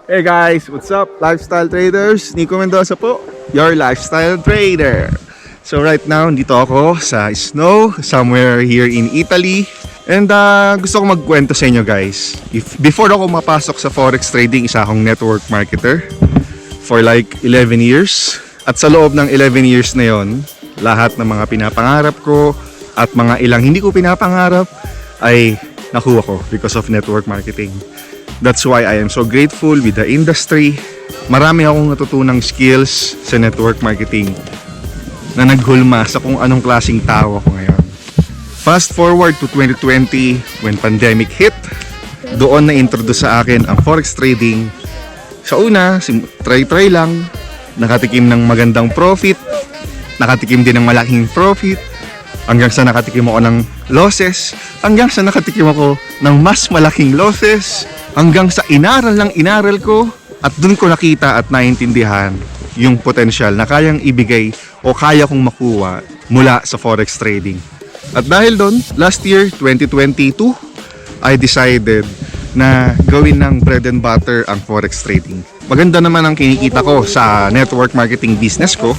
Hey guys, what's up? Lifestyle traders, Nico Mendoza po, your lifestyle trader. So right now, dito ako sa snow, somewhere here in Italy. And gusto ko magkwento sa inyo guys. Before ako mapasok sa forex trading, isa akong network marketer for like 11 years. At sa loob ng 11 years na yon, lahat ng mga pinapangarap ko at mga ilang hindi ko pinapangarap ay nakuha ko because of network marketing. That's why I am so grateful with the industry. Marami akong natutunang skills sa network marketing na naghulma sa kung anong klaseng tao ako ngayon. Fast forward to 2020 when pandemic hit, doon na-introduce sa akin ang forex trading. Sa una, try lang, nakatikim ng magandang profit, nakatikim din ng malaking profit, hanggang sa nakatikim ako ng losses, hanggang sa nakatikim ako ng mas malaking losses, hanggang sa inaral ko at dun ko nakita at naintindihan yung potential na kayang ibigay o kaya kong makuha mula sa forex trading. At dahil dun, last year, 2022, I decided na gawin ng bread and butter ang forex trading. Maganda naman ang kinikita ko sa network marketing business ko,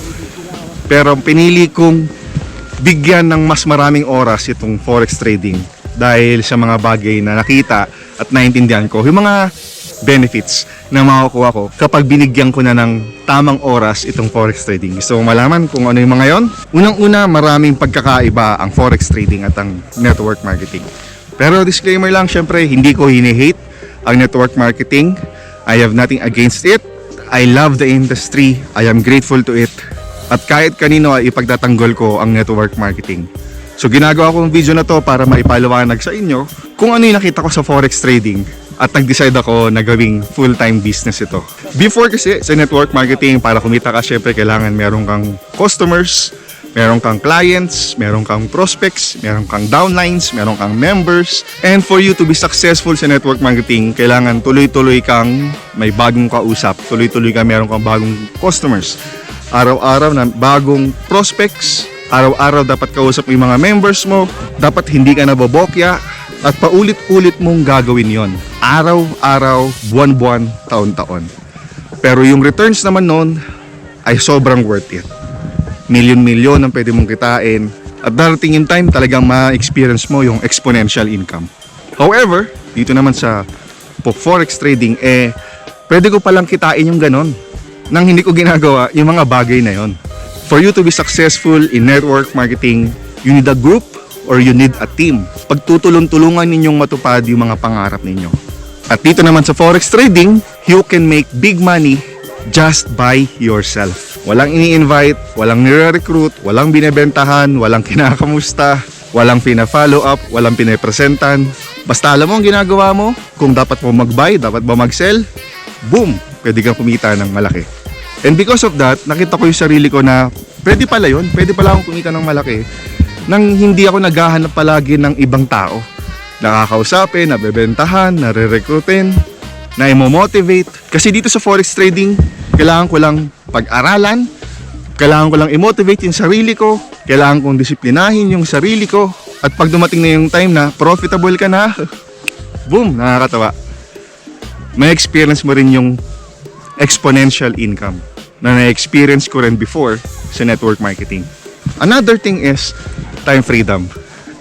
pero pinili kong bigyan ng mas maraming oras itong forex trading dahil sa mga bagay na nakita at naintindihan ko yung mga benefits na makukuha ko kapag binigyan ko na ng tamang oras itong forex trading. Gusto mo malaman kung ano yung mga yon? Unang-una, maraming pagkakaiba ang forex trading at ang network marketing. Pero disclaimer lang, syempre hindi ko hini-hate ang network marketing. I have nothing against it. I love the industry. I am grateful to it. At kahit kanino ay ipagtatanggol ko ang network marketing. So ginagawa ko ang video na to para maipaliwanag sa inyo kung ano yung nakita ko sa forex trading at nag-decide ako na gawing full-time business ito. Before kasi sa network marketing, para kumita ka syempre kailangan meron kang customers, meron kang clients, meron kang prospects, meron kang downlines, meron kang members. And for you to be successful sa network marketing, kailangan tuloy-tuloy kang may bagong kausap, tuloy-tuloy kang meron kang bagong customers. Araw-araw na bagong prospects, araw-araw dapat kausap mo yung mga members mo, dapat hindi ka nabobokya, at paulit-ulit mong gagawin yon. Araw-araw, buwan-buwan, taon-taon. Pero yung returns naman nun ay sobrang worth it. Milyon-milyon ang pwede mong kitain, at darating yung time talagang ma-experience mo yung exponential income. However, dito naman sa forex trading, pwede ko palang kitain yung ganon nang hindi ko ginagawa yung mga bagay na yon. For you to be successful in network marketing, you need a group or you need a team. Pagtutulong-tulungan ninyong matupad yung mga pangarap ninyo. At dito naman sa forex trading, you can make big money just by yourself. Walang ini-invite, walang nire-recruit, walang binebentahan, walang kinakamusta, walang pina-follow up, walang pinapresentan. Basta alam mo ang ginagawa mo, kung dapat mo mag-buy, dapat ba mag-sell, boom, pwede kang kumita ng malaki. And because of that, nakita ko yung sarili ko na pwede pala yun, pwede pala akong kumita ng malaki nang hindi ako naghahanap palagi ng ibang tao. Nakakausapin, nabebentahan, nare-recruitin, na-motivate. Kasi dito sa forex trading, kailangan ko lang pag-aralan, kailangan ko lang i-motivate yung sarili ko, kailangan kong disiplinahin yung sarili ko, at pag dumating na yung time na profitable ka na, boom, nakakatawa. May experience mo rin yung exponential income na na-experience ko rin before sa network marketing. Another thing is time freedom.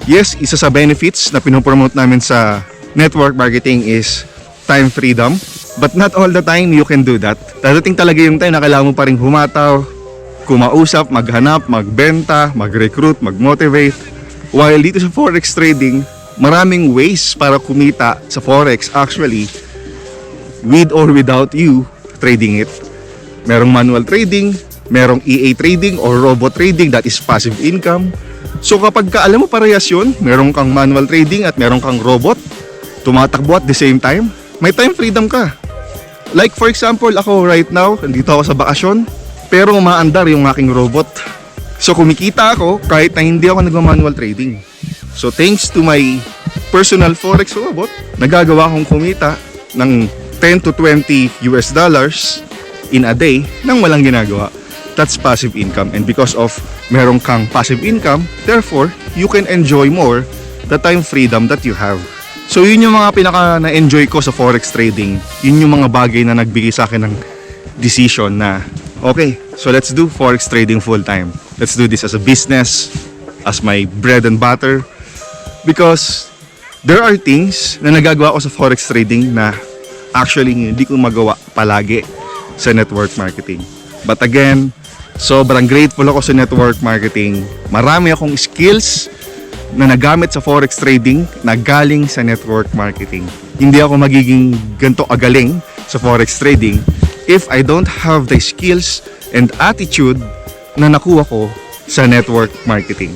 Yes, isa sa benefits na pinopromote namin sa network marketing is time freedom, but not all the time you can do that. Dadating talaga yung time na kailangan mo pa rin humataw, kumausap, maghanap, magbenta, mag-recruit, mag-motivate. While dito sa forex trading, maraming ways para kumita sa forex actually, with or without you trading it. Merong manual trading, merong EA trading or robot trading, that is passive income. So kapag alam mo parehas yun, meron kang manual trading at meron kang robot, tumatakbo at the same time, may time freedom ka. Like for example, ako right now, nandito ako sa bakasyon, pero umaandar yung aking robot. So kumikita ako kahit na hindi ako nagma-manual trading. So thanks to my personal forex robot, nagagawa akong kumita ng 10 to 20 US dollars in a day nang walang ginagawa. That's passive income, and because of meron kang passive income, therefore you can enjoy more the time freedom that you have. So yun yung mga pinaka na-enjoy ko sa forex trading. Yun yung mga bagay na nagbigay sa akin ng decision na okay, so let's do forex trading full time. Let's do this as a business, as my bread and butter. Because there are things na nagagawa ko sa forex trading na actually hindi ko magawa palagi sa network marketing. But again, sobrang grateful ako sa network marketing. Marami akong skills na nagamit sa forex trading na galing sa network marketing. Hindi ako magiging ganito agaling sa forex trading if I don't have the skills and attitude na nakuha ko sa network marketing.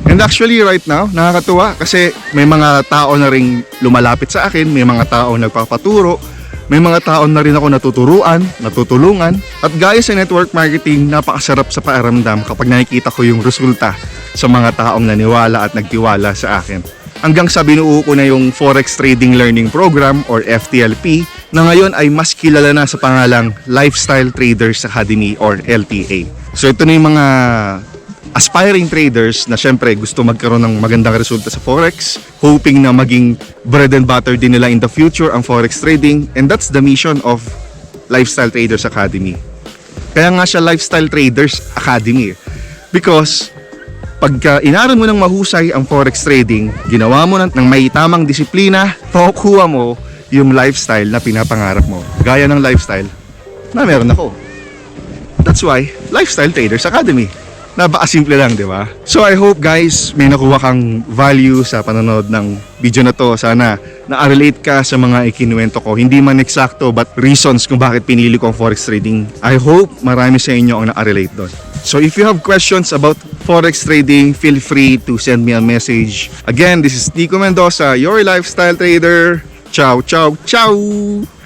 And actually right now, nakakatuwa kasi may mga tao na ring lumalapit sa akin, may mga tao nagpapaturo, may mga tao na rin ako natuturuan, natutulungan. At gaya sa network marketing, napakasarap sa pakiramdam kapag nakikita ko yung resulta sa mga taong naniwala at nagtiwala sa akin. Hanggang sa binuo ko na yung Forex Trading Learning Program or FTLP na ngayon ay mas kilala na sa pangalang Lifestyle Traders Academy or LTA. So ito na yung mga aspiring traders na syempre gusto magkaroon ng magandang resulta sa Forex, hoping na maging bread and butter din nila in the future ang Forex trading, and that's the mission of Lifestyle Traders Academy. Kaya nga siya Lifestyle Traders Academy because pagka inaral mo ng mahusay ang Forex trading, ginawa mo ng may tamang disiplina, makukuha mo yung lifestyle na pinapangarap mo. Gaya ng lifestyle na meron ako. That's why Lifestyle Traders Academy. Napakasimple lang, di ba? So I hope guys, may nakuha kang value sa panonood ng video na to. Sana na-relate ka sa mga ikinuwento ko. Hindi man eksakto, but reasons kung bakit pinili ko ang forex trading. I hope marami sa inyo ang na-relate doon. So if you have questions about forex trading, feel free to send me a message. Again, this is Nico Mendoza, your lifestyle trader. Ciao, ciao, ciao!